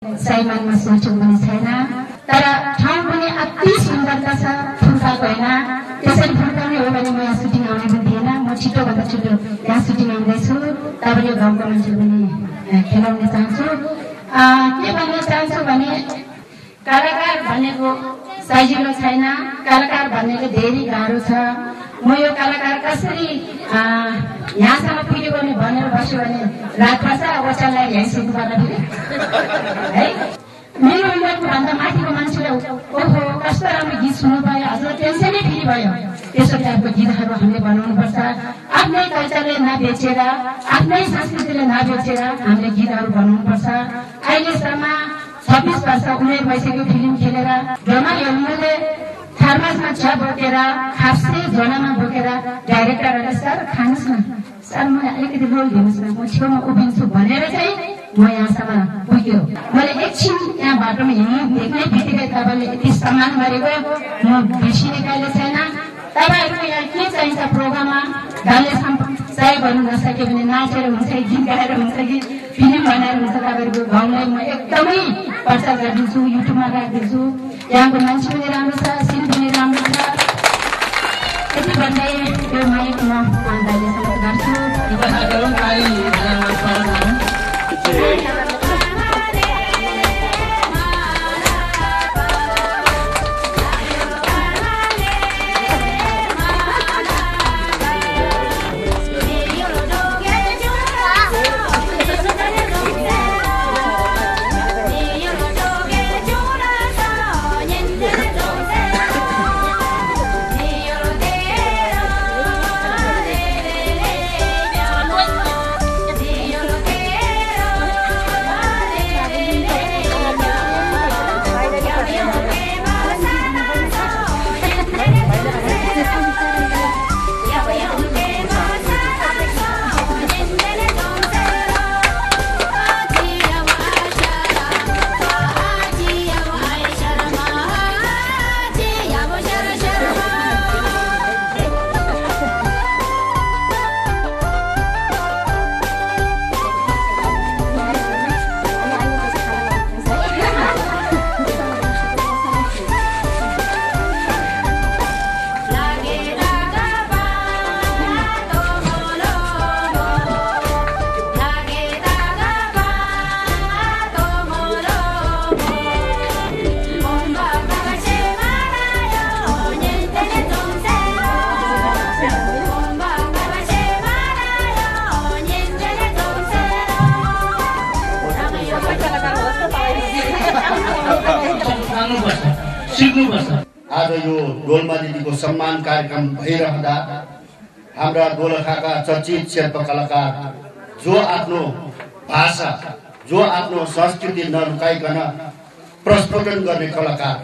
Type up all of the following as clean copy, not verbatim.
साइमानमा सोचौँ पनि छैन, तर ठाउँ पनि अति सुन्दरता छ, फुर्काएको होइन। त्यसरी फुर्काउने हो भने म यहाँ सुटिङ आउने पनि थिएन। म छिटोभन्दा छिटो यहाँ सुटिङ आउँदैछु। तपाईँले गाउँको मान्छे पनि खेलाउन चाहन्छु। के भन्न चाहन्छु भने कलाकार भनेको सजिलो छैन, कलाकार भन्नेले धेरै गाह्रो छ। म यो कलाकार कसरी यहाँसम्म पुग्यो भने भनेर बस्यो भने रात पर्छ, ओछ्यानलाई यहाँ सुत्नुपर्छ फेरि है। मेरो उमेरको भन्दा माथिको मान्छेले ओहो कस्तो राम्रो गीत सुन्नु पायो, हजुर टेन्सनै फ्री भयो। त्यसो टाइपको गीतहरू हामीले बनाउनुपर्छ। आफ्नै कल्चरले नबेचेर, आफ्नै संस्कृतिले नबेचेर हामीले गीतहरू बनाउनुपर्छ। अहिलेसम्म 26 वर्ष उमेर भइसक्यो फिल्म खेलेर। ड्रामा हेर्नुले थर्मसमा चिया बोकेर, खाप्से झोलामा बोकेर डाइरेक्टरहरूले सर खानुहोस् न, सर मलाई अलिकति रोल दिनुहोस् न, म छेउमा उभिन्छु भनेर चाहिँ म यहाँसम्म पुग्यो। मैले एकछिन यहाँ बाटोमा हिँड्नु देख्ने बित्तिकै तपाईँले यति सम्मान गरेको म बिर्सिने कहिले छैन। तपाईँहरूको यहाँ के चाहिन्छ प्रोग्राममा गाउने सहयोग गर्नु नसक्यो भने नाचेर हुन्छ कि गीत गाएर हुन्छ कि फिल्म बनाएर हुन्छ, तपाईँहरूको गाउँलाई म एकदमै प्रचार गरिदिन्छु, युट्युबमा राखिदिन्छु। यहाँको मान्छे पनि राम्रो छ, सिन पनि राम्रो छ। यति भन्दै यो माइक म दाइले समाप्त गर्छु। आज यो डोल्मा दिदीको सम्मान कार्यक्रम भइरहँदा हाम्रा दोलखाका चर्चित शेर्पा कलाकार जो आफ्नो भाषा, जो आफ्नो संस्कृति नलुकाइकन प्रस्फुटन गर्ने कलाकार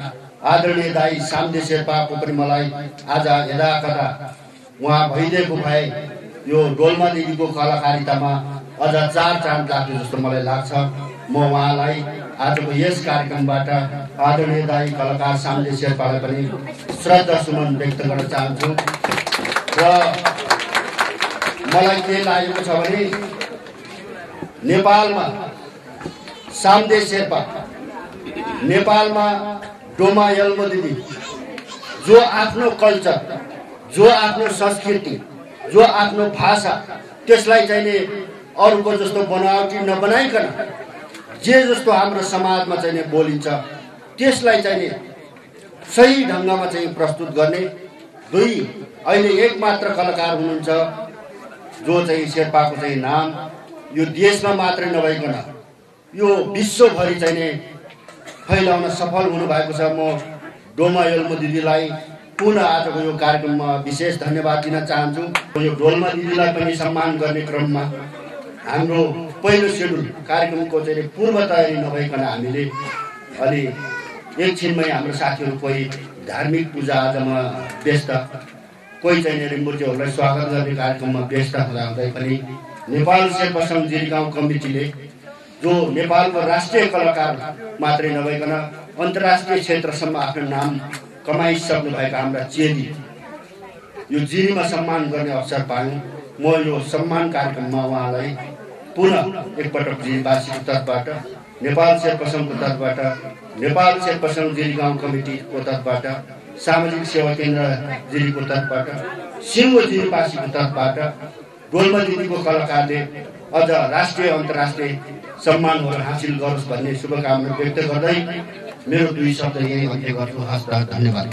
आदरणीय दाई सामदे शेर्पाको पनि मलाई आज हेर्दा उहाँ भइदिएको भए यो डोल्मा दिदीको कलाकारितामा अझ 4 चाँद लाग्यो जस्तो मलाई लाग्छ। म उहाँलाई आजको यस कार्यक्रमबाट आदरणीय दाई कलाकार सामदे शेर्पालाई पनि श्रद्धा सुमन व्यक्त गर्न चाहन्छु। र मलाई के लागेको छ भने नेपालमा सामदे शेर्पा, नेपालमा डोमा यल्मो दिदी जो आफ्नो कल्चर, जो आफ्नो संस्कृति, जो आफ्नो भाषा त्यसलाई चाहिँ अरूको जस्तो बनावटी नबनाइकन जे जस्तो हाम्रो समाजमा चाहिँ बोलिन्छ त्यसलाई चाहिँ सही ढङ्गमा चाहिँ प्रस्तुत गर्ने दुई अहिले एक मात्र कलाकार हुनुहुन्छ जो चाहिँ शेर्पाको चाहिँ नाम यो देशमा मात्र नभइकन यो विश्वभरि चाहिँ फैलाउन सफल हुनुभएको छ। म डोमा यल्मो दिदीलाई पुनः आजको यो कार्यक्रममा विशेष धन्यवाद दिन चाहन्छु। यो डोल्मा दिदीलाई पनि सम्मान गर्ने क्रममा हाम्रो पहिलो सेड्युल कार्यक्रमको चाहिँ पूर्व तयारी नभइकन हामीले अलि एकछिनमै हाम्रो साथीहरू कोही धार्मिक पूजा आजमा व्यस्त, कोही चाहिँ मूर्तिहरूलाई स्वागत गर्ने कार्यक्रममा व्यस्त हुँदाहुँदै पनि नेपाल शेर्पा सङ्घ जिरीगाउँ कमिटीले जो नेपालको राष्ट्रिय कलाकार मात्रै नभइकन अन्तर्राष्ट्रिय क्षेत्रसम्म आफ्नो नाम कमाइसक्नु भएका हाम्रा चेली यो जिरीमा सम्मान गर्ने अवसर पायौँ। म यो सम्मान कार्यक्रममा उहाँलाई पुनः एकपटक जिरीवासीको तर्फबाट नेपाल शेर्पा सङ्घको तर्फबाट, नेपाल शेर्पा सङ्घ जिरी गाउँ कमिटीको तर्फबाट, सामाजिक सेवा केन्द्र जिरीको तर्फबाट, सिङ्गो जिरीपासीको तर्फबाट डोल्मा दिदीको कलाकारले अझ राष्ट्रिय अन्तर्राष्ट्रिय सम्मानहरू हासिल गरोस् भन्ने शुभकामना व्यक्त गर्दै मेरो 2 शब्द यही अन्त्य गर्छु। हस् त, धन्यवाद।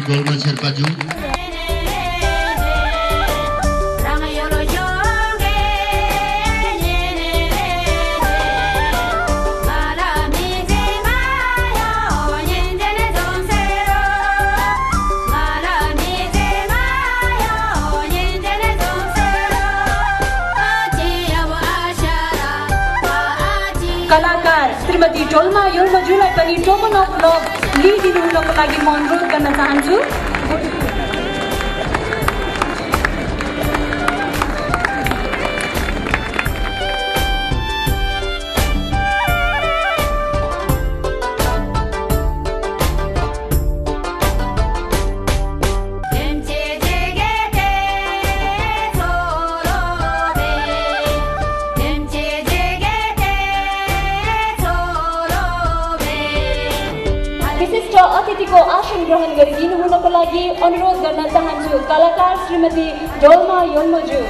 डोल्मा शेर्पाज्यू कलाकार श्रीमती डोल्मा योल्मज्यूलाई पनि टोकन अफ लभ लिइदिनु हुनको लागि म अनुरोध गर्न चाहन्छु। अतिथिको आसन ग्रहण गरिदिनु हुनको लागि अनुरोध गर्न चाहन्छु कलाकार श्रीमती डोल्मा योल्मज्यू।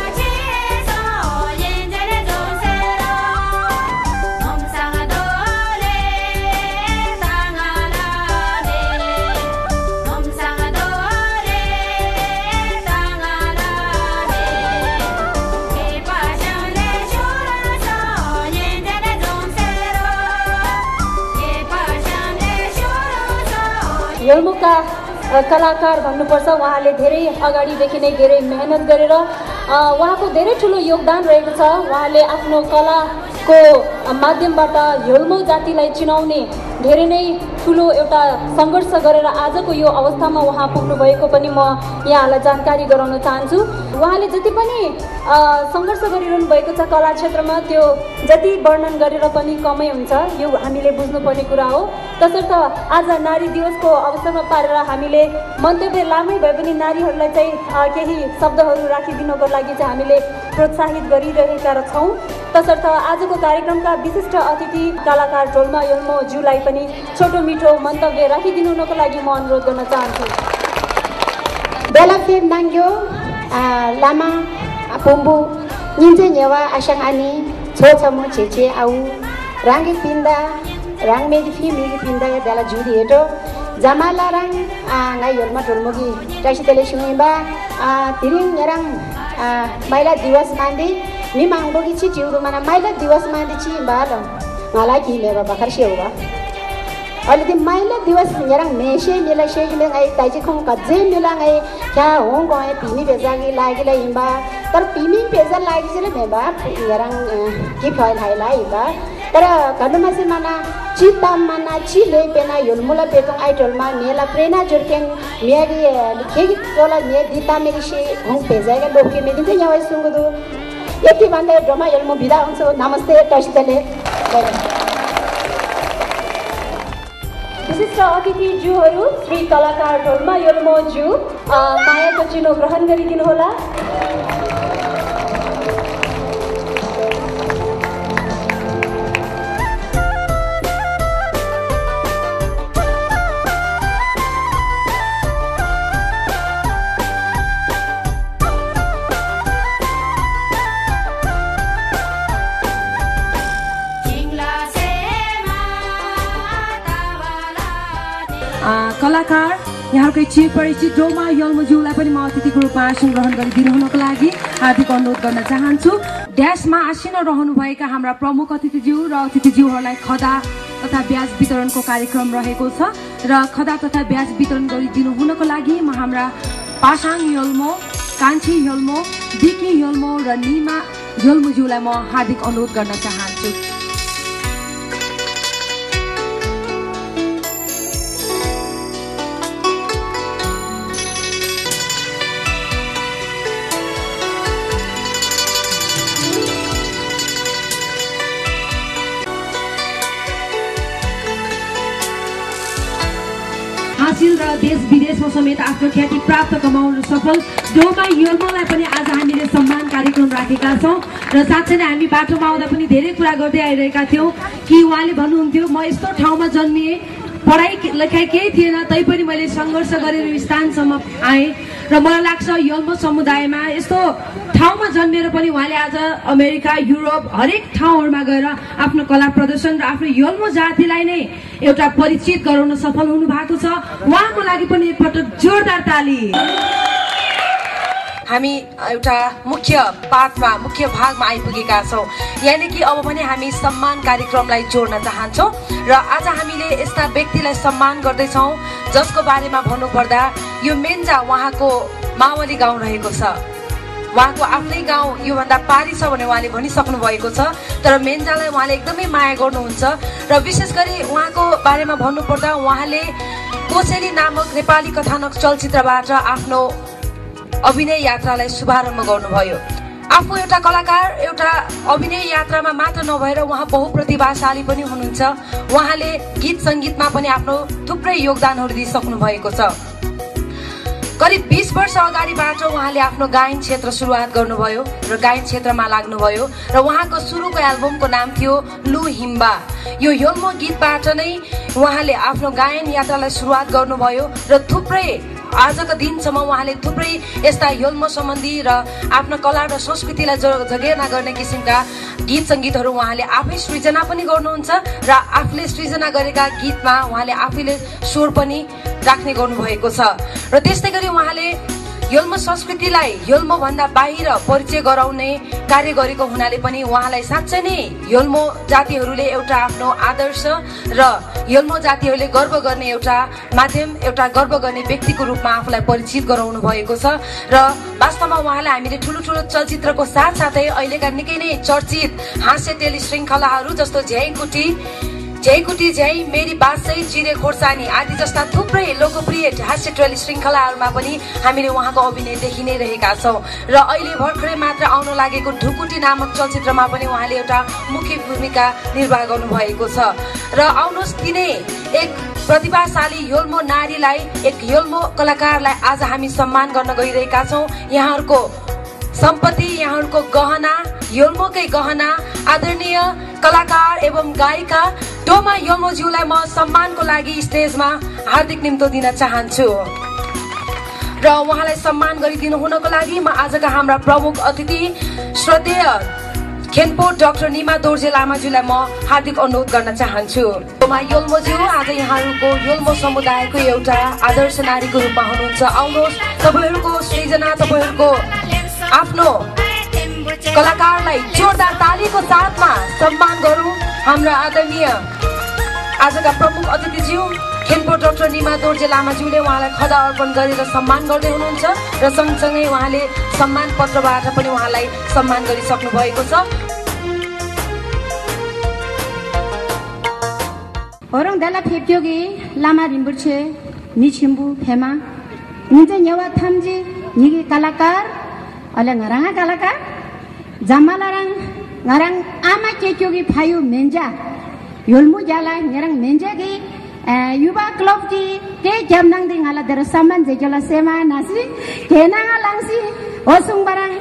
योल्मुका कलाकार भन्नुपर्छ, उहाँले धेरै अगाडिदेखि नै धेरै मेहनत गरेर उहाँको धेरै ठुलो योगदान रहेको छ। उहाँले आफ्नो कलाको माध्यमबाट योल्मो जातिलाई चिनाउने धेरै नै ठुलो एउटा सङ्घर्ष गरेर आजको यो अवस्थामा उहाँ पुग्नु भएको पनि म यहाँलाई जानकारी गराउन चाहन्छु। उहाँले जति पनि सङ्घर्ष गरिरहनु भएको छ कला क्षेत्रमा, त्यो जति वर्णन गरेर पनि कमै हुन्छ, यो हामीले बुझ्नुपर्ने कुरा हो। तसर्थ आज नारी दिवसको अवसरमा पारेर हामीले मन्तव्य लामै भए पनि नारीहरूलाई चाहिँ केही शब्दहरू राखिदिनको लागि चाहिँ हामीले प्रोत्साहित गरिरहेका छौँ। तसर्थ आजको कार्यक्रमका विशिष्ट अतिथि कलाकार डोल्मा यल्मो ज्यूलाई पनि छोटो मिठो मन्तव्य राखिदिनु हुनको लागि म अनुरोध गर्न चाहन्छु। बेला फेम नाङ्ग्यो लामा पुम्बु निन्जे नेवा आशाङ आनी छोछमु छेछे आउ राङ्गे पिन्दा राङ मेगी फि मेगी पिन्दा बेला जुदी हेटो जमाला राङ ngai yolma dolmogi tashi tele shimba tiring nyarang maila diwas mandi mi mangbogi chi jiuru mana maila diwas mandi chi balo ngala ki leba bakar shewa alidi maila diwas nyarang meshe mila shegi me ngai taji khong kadje mila ngai kya hong go ai pimi beza gi lagi la imba tar pimi beza lagi jele meba nyarang ki phai hai la imba तर कदमा से माना चिता माना चिले पेना योलमुला पेतों Itel मा मेला प्रेरणा जुर्कें मेरी लिखेगी तोला मे दीता मेरी शे हों पेजाएगा लोग के मेरी तो यहाँ सुंगु दो ये की बात है ड्रामा योलमो बिदा उनसे नमस्ते टचतले विशिष्ट अतिथि ज्यूहरू श्री कलाकार डोल्मा यल्मो ज्यू मायाको चिनो ग्रहण गरिदिनु होला। कलाकार यहाँकै चिर परिचित डोल्मा यल्मो ज्यूलाई पनि म अतिथिको रूपमा आसन ग्रहण गरिदिनु हुनको लागि हार्दिक अनुरोध गर्न चाहन्छु। ड्यासमा आसीन रहनुभएका हाम्रा प्रमुख अतिथिज्यू र अतिथिज्यूहरूलाई खदा तथा ब्याज वितरणको कार्यक्रम रहेको छ र खदा तथा ब्याज वितरण गरिदिनु हुनको लागि म हाम्रा पासाङ यल्मो, कान्छी यल्मो, डिकी यल्मो र निमा यल्मो ज्यूलाई म हार्दिक अनुरोध गर्न चाहन्छु। र देश विदेशमा समेत आफ्नो ख्याति प्राप्त कमाउन सफल डोल्मा यल्मोलाई पनि आज हामीले सम्मान कार्यक्रम राखेका छौँ र साथै नै हामी बाटोमा आउँदा पनि धेरै कुरा गर्दै आइरहेका थियौँ कि उहाँले भन्नुहुन्थ्यो म यस्तो ठाउँमा जन्मिएँ पढाइ लेखाइ केही थिएन तैपनि मैले सङ्घर्ष गरेर यो स्थानसम्म आएँ र मलाई लाग्छ यल्मो समुदायमा यस्तो ठाउँमा जन्मेर पनि उहाँले आज अमेरिका युरोप हरेक ठाउँहरूमा गएर आफ्नो कला प्रदर्शन र आफ्नो यल्मो जातिलाई नै एउटा परिचित गराउन सफल हुनु भएको छ। उहाँको लागि पनि एकपटक जोरदार ताली। हामी एउटा मुख्य पाठमा मुख्य भागमा आइपुगेका छौँ यानि कि अब भने हामी सम्मान कार्यक्रमलाई जोड्न चाहन्छौँ र आज हामीले यस्ता व्यक्तिलाई सम्मान गर्दैछौँ जसको बारेमा भन्नुपर्दा यो मेन्जा उहाँको मावली गाउँ रहेको छ। उहाँको आफ्नै गाउँ योभन्दा पारी छ भने उहाँले भनिसक्नु भएको छ तर मेन्जालाई उहाँले एकदमै माया गर्नुहुन्छ र विशेष गरी उहाँको बारेमा भन्नुपर्दा उहाँले कोसेली नामक नेपाली कथानक चलचित्रबाट आफ्नो अभिनय यात्रालाई शुभारम्भ गर्नुभयो। आफू एउटा कलाकार एउटा अभिनय यात्रामा मात्र नभएर उहाँ बहुप्रतिभाशाली पनि हुनुहुन्छ। उहाँले गीत सङ्गीतमा पनि आफ्नो थुप्रै योगदानहरू दिइसक्नु भएको छ। करिब 20 वर्ष अगाडिबाट उहाँले आफ्नो गायन क्षेत्र सुरुवात गर्नुभयो र गायन क्षेत्रमा लाग्नुभयो र उहाँको सुरुको एल्बमको नाम थियो लु हिम्बा। यो यल्मो गीतबाट नै उहाँले आफ्नो गायन यात्रालाई सुरुवात गर्नुभयो र थुप्रै आजको दिनसम्म उहाँले थुप्रै यस्ता यल्मो सम्बन्धी र आफ्नो कला र संस्कृतिलाई जगेर्ना गर्ने किसिमका गीत सङ्गीतहरू उहाँले आफै सृजना पनि गर्नुहुन्छ र आफूले सृजना गरेका गीतमा उहाँले आफैले स्वर पनि राख्ने गर्नुभएको छ र त्यस्तै गरी उहाँले यल्मो संस्कृतिलाई यल्मो भन्दा बाहिर परिचय गराउने कार्य गरेको हुनाले पनि उहाँलाई साँच्चै नै यल्मो जातिहरूले एउटा आफ्नो आदर्श र यल्मो जातिहरूले गर्व गर्ने एउटा माध्यम एउटा गर्व गर्ने व्यक्तिको रूपमा आफूलाई परिचित गराउनु भएको छ र वास्तवमा उहाँलाई हामीले ठुलो ठुलो चलचित्रको साथसाथै अहिलेका निकै नै चर्चित हास्य टेली श्रृङ्खलाहरू जस्तो झ्याइकुटी झ्याइ मेरी बासै चिरे खोर्सानी आदि जस्ता थुप्रै लोकप्रिय हास्य टेली श्रृङ्खलाहरूमा पनि हामीले उहाँको अभिनय देखि नै रहेका छौँ र अहिले भर्खरै मात्र आउन लागेको ढुकुटी नामक चलचित्रमा पनि उहाँले एउटा मुख्य भूमिका निर्वाह गर्नुभएको छ र आउनुहोस् तिनै एक प्रतिभाशाली यल्मो नारीलाई एक यल्मो कलाकारलाई आज हामी सम्मान गर्न गइरहेका छौँ। यहाँहरूको सम्पत्ति, यहाँहरूको गहना, योल्मोकै गहना, आदरणीय कलाकार एवं गायिका डोमा योल्मोज्यूलाई म सम्मानको लागि स्टेजमा हार्दिक निम्तो दिन चाहन्छु र उहाँलाई सम्मान गरिदिनु हुनको लागि म आजका हाम्रा प्रमुख अतिथि श्रद्धेय खेनपो डाक्टर निमा दोर्जे लामाज्यूलाई म हार्दिक अनुरोध गर्न चाहन्छु। डोमा योल्मोज्यू आज यहाँहरूको योल्मो समुदायको एउटा आदर्श नारीको रूपमा हुनुहुन्छ। आउनुहोस् तपाईहरूको सृजना, तपाईहरूको आफ्नो कलाकारलाई जोरदार तालीको साथमा सम्मान गरौँ। हाम्रा आदरणीय आजका प्रमुख अतिथिज्यू खेनपो डाक्टर निमा दोर्जे लामाज्यूले उहाँलाई खदा अर्पण गरेर सम्मान गर्दै हुनुहुन्छ र सँगसँगै उहाँले सम्मान पत्रबाट पनि उहाँलाई सम्मान गरिसक्नु भएको छ। orang dala phepyogi lama rimburche ni chimbu phema ninje nyawa thamji nigi kalakar ala ngarang kalakar jamalarang ngarang ama kekyogi phayu menja yolmu jala ngarang menja gi yuba club ki ke jamnang ding ala der saman je jala sema nasi kenanga langsi osung barang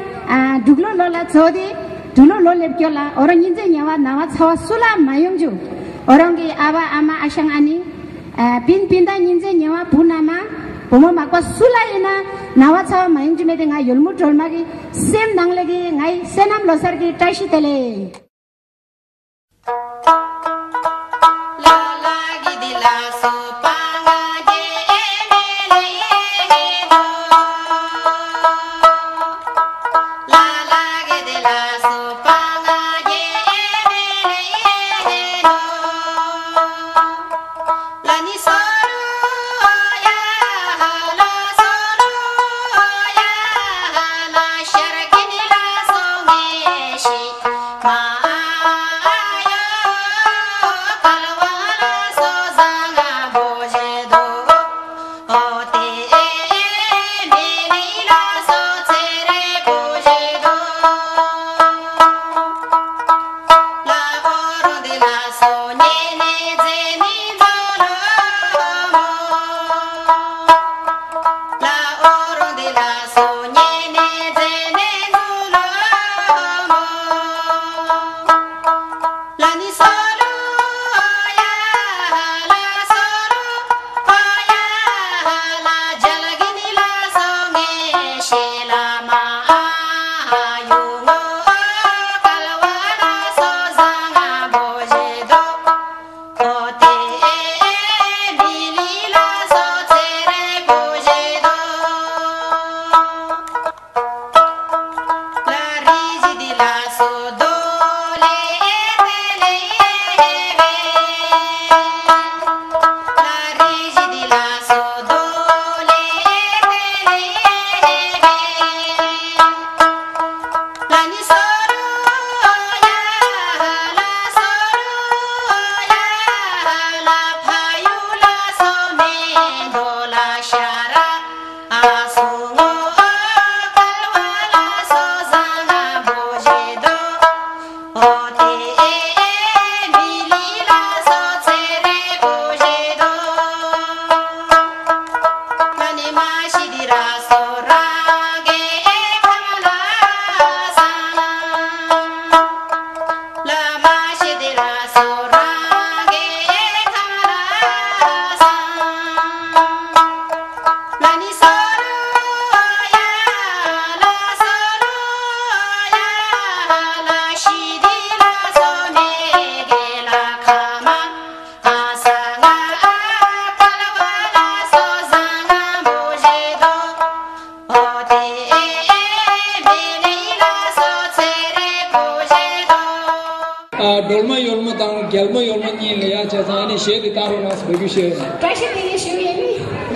duglo lola chodi dulo lolep kyola orang ninje nyawa nawa chawa sula mayungju orang ki aba ama asang ani pin pinda ninje nyawa punama pomo makwa sulaina nawa chawa mayungju mede ngai yolmu tolma ki sem nang lagi ngai senam losar ki tashi tele dolma yolma dang gelma yolma ni le ya cha sa ni she di taro nas bagi she kaise ni she ni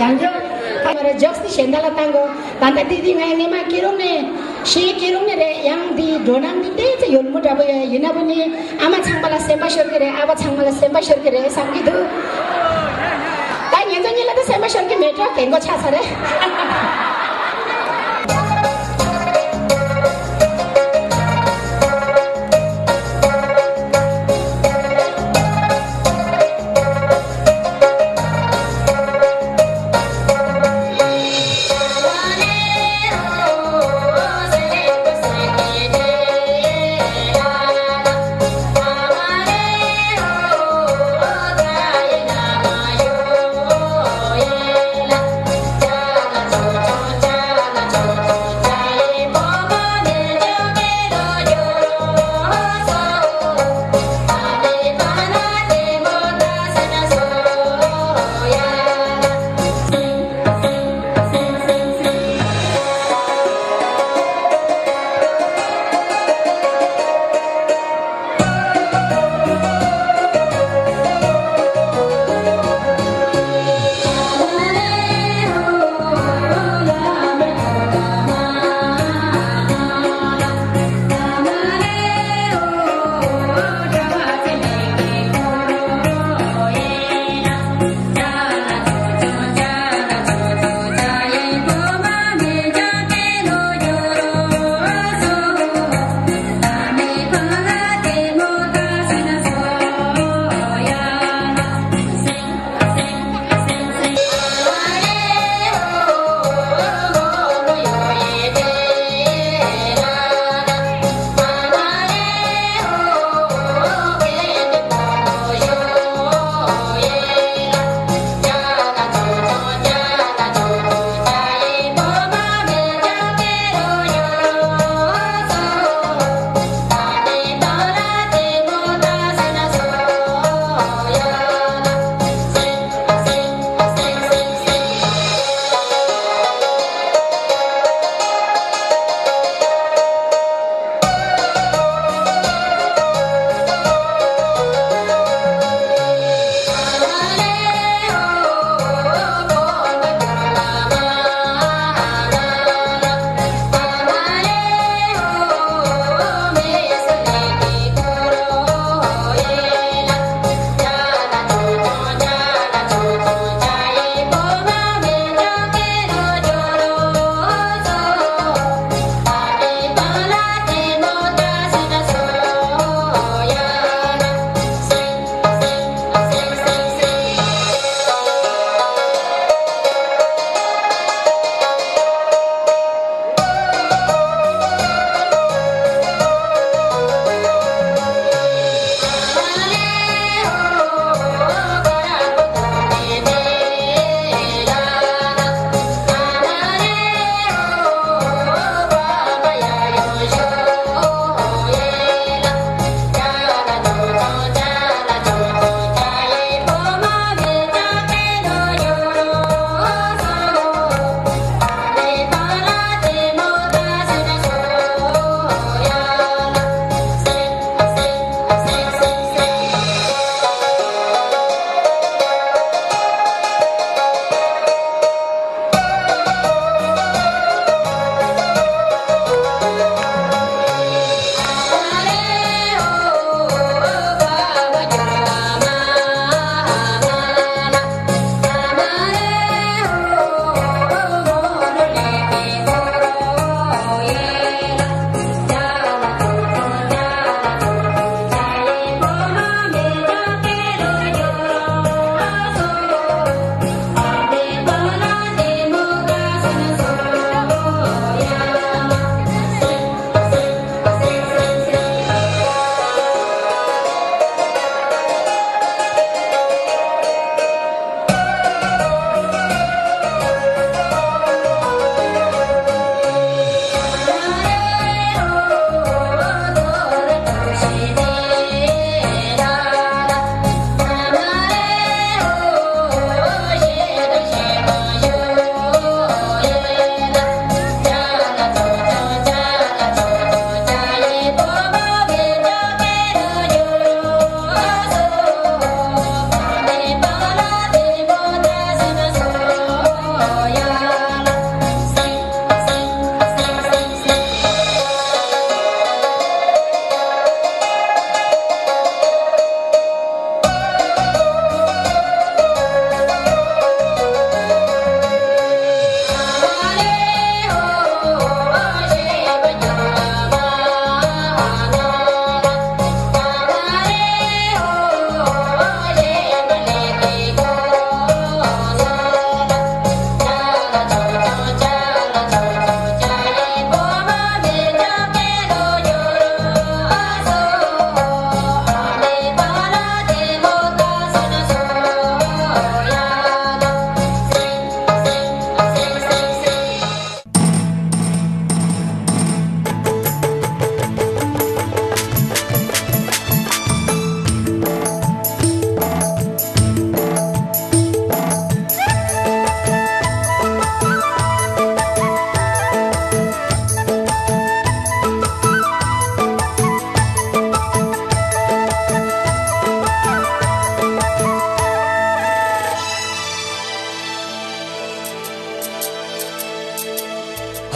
yanjo kamera jokes ni shendala tango tanda didi ngai ne ma kirong ne she kirong ne re yang di donang di te che yolmu da ba yina bani ama changmala semba shor kere aba changmala semba shor kere samgi du ta nyenjo ni la ta semba shor ke metro kengo cha sare Bye.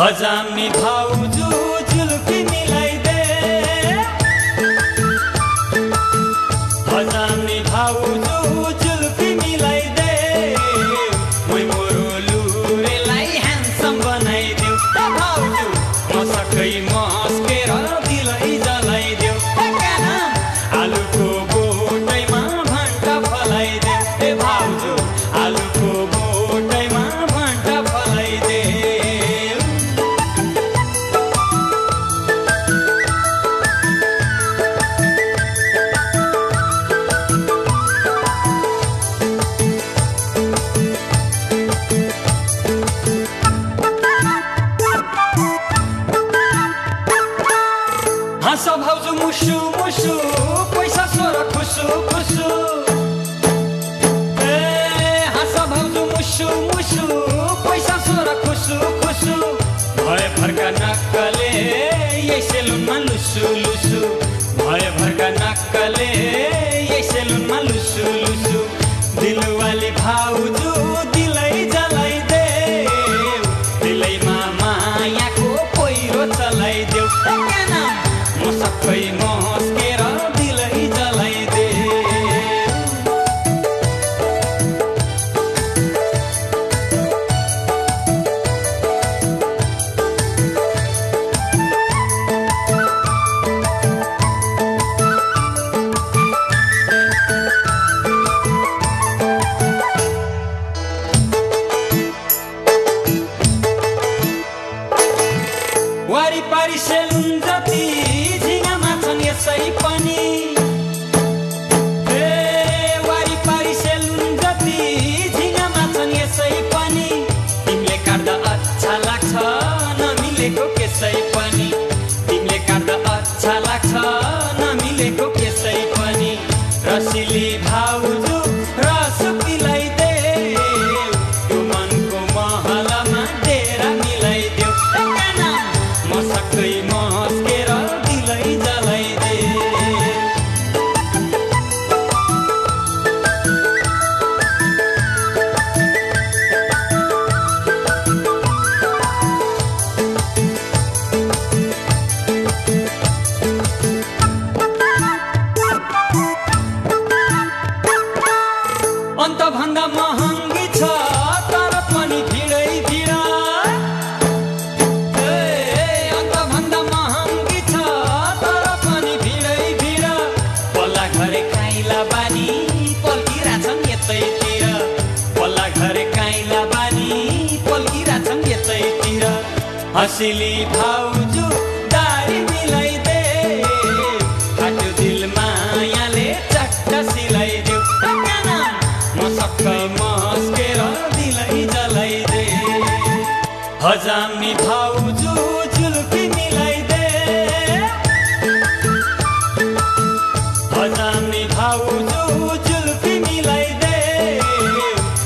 हजामी भाउजू जुल्फी मिलाइदे हजामी भाउजू जुल्फी मिलाइदे मै मोरो लुरेलाई handsome बनाइदेऊ भाउजू मसकै मस्केर दिलै जलाइदेऊ आलुको बोटैमा भण्टा फलाइदेऊ ए भाउजू आलुको बोटैमा भण्टा फलाइदेऊ हाँस भाउजू मुसु मुसु पैसा सोर खुसु खुसु हाँस भाउजू मुसु मुसु पैसा सोर खुसु खुसु भए भरका नक्कले यही सेलुनमा लुसु लुसु भए भरका नक्कले यही सेलुनमा लुसु लुसु दिलवाली भाउजू दिलै जलाइदे दिलैमा मायाको पहिरो चलाइदेऊ सबै मस्केर दिलै जलाइदे वारिपारि सेलुन जति झिङ्गामा छन् यसै पनि वारिपारि सेलुन जति झिङ्गामा छन् यसै पनि तिमीले काट्दा अच्छा लाग्छ नमिलेको केसै पनि तिमीले काट्दा अच्छा लाग्छ नमिलेको केसै पनि रसिली भाउजू रस पिलाइदे त्यो मनको महलमा डेरा मिलाइदेऊ मसकै मस्केर दिलै जलाइदे अन्तभन्दा महँगी छ तर पनि भिडै भिड अन्तभन्दा महँगी छ तर पनि भिडै भिड पल्ला घरे काइला बानी पल्किरहेछन् यतैतिर पल्ला घरे काइला बानी पल्किरहेछन् यतैतिर हँसिली भाउजू दारी मिलाइदे फाट्यो दिल मायाले चट्ट सिलाइदेऊ मसक्क मस्केर दिलै जलाइदे हजामी भाउजू जुल्फी मिलाइदे हजामी भाउजू जुल्फी मिलाइदे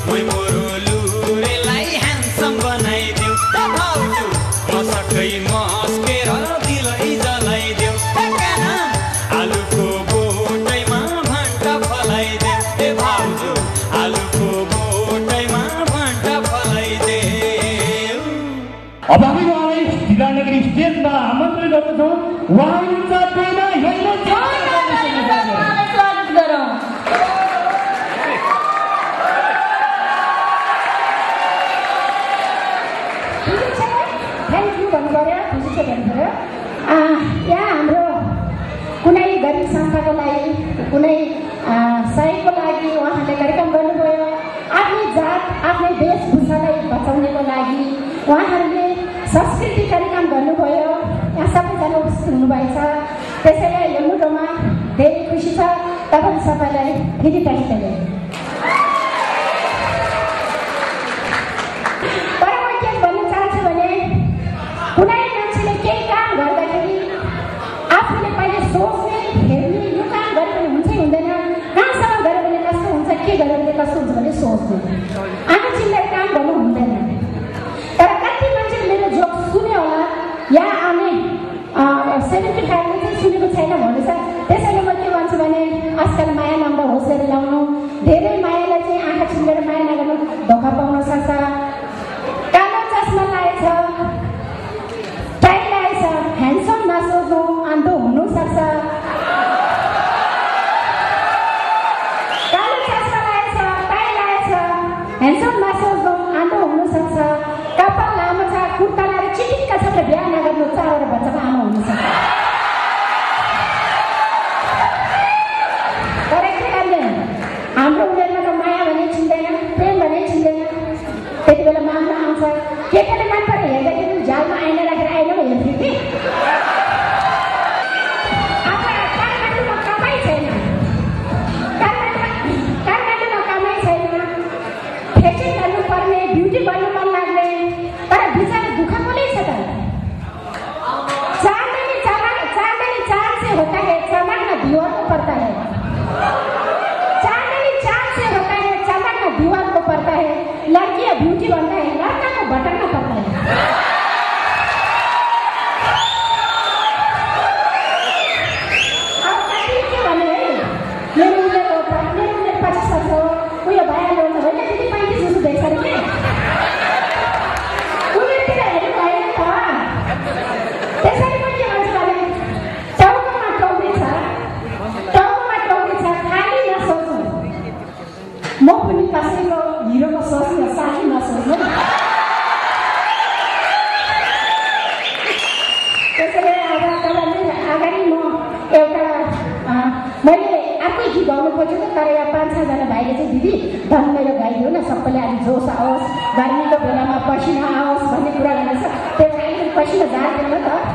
मै मोरो लुरेलाई ह्यान्डसम बनाइदेऊ भाउजू मसकै मस्केर दिलै जलाइदेऊ आलुको बोटैमा भण्टा फलाइदेऊ ए भाउजू आलुको बोटैमा भण्टा फलाइदेऊ अब हामी उहाँलाई ढिकानगरी स्टेजमा आमन्त्रण गर्दछौँ उहाँ हुनुहुन्छ प्रेमा हेल्मेट स्वागत गरौँ थ्याङ्क यू भन्नु पऱ्यो खुसी छ भन्नु पऱ्यो यहाँ हाम्रो कुनै गरिब संस्थाको लागि कुनै सहयोगको लागि उहाँहरूले कार्यक्रम गर्नुभयो आफ्नै जात आफ्नै वेशभूषालाई बचाउनेको लागि उहाँहरूले संस्कृति कार्यक्रम गर्नुभयो यहाँ सबैजना उपस्थित हुनुभएछ त्यसैले यो मुटुमा धेरै खुसी छ तपाईँ सबैलाई फेरि ट्याक्सले तर म के भन्न चाहन्छु भने कुनै मान्छेले केही काम गर्दाखेरि आफूले पहिले सोच्ने हेर्ने यो काम गरे भने हुन्छ हुँदैन कहाँसम्म गऱ्यो भने कस्तो हुन्छ के गऱ्यो भने कस्तो हुन्छ भने सोच्ने आँखा चिन्ने काम गर्नु हुँदैन तर कति मान्छेले मेरो जोक सुन्यो होला यहाँ आउने 75 चाहिँ सुनेको छैन भन्दैछ त्यसैले म के भन्छु भने आजकल माया नम्बर होसले ल्याउनु धेरै मायालाई चाहिँ आँखा चिन्नेर माया नगर्नु धोका पाउन सक्छ कालो चस्मा लाएछ सानैदेखि गाउनु पर्छ त तर यहाँ 5-6जना भाइले चाहिँ दिदी धन मेरो गाइदियो न सबैले अलि जोस आओस् गर्मीको बेलामा पसिना आओस् भन्ने कुरा गर्दैछ त्यही भएर पसिना झार्दैन त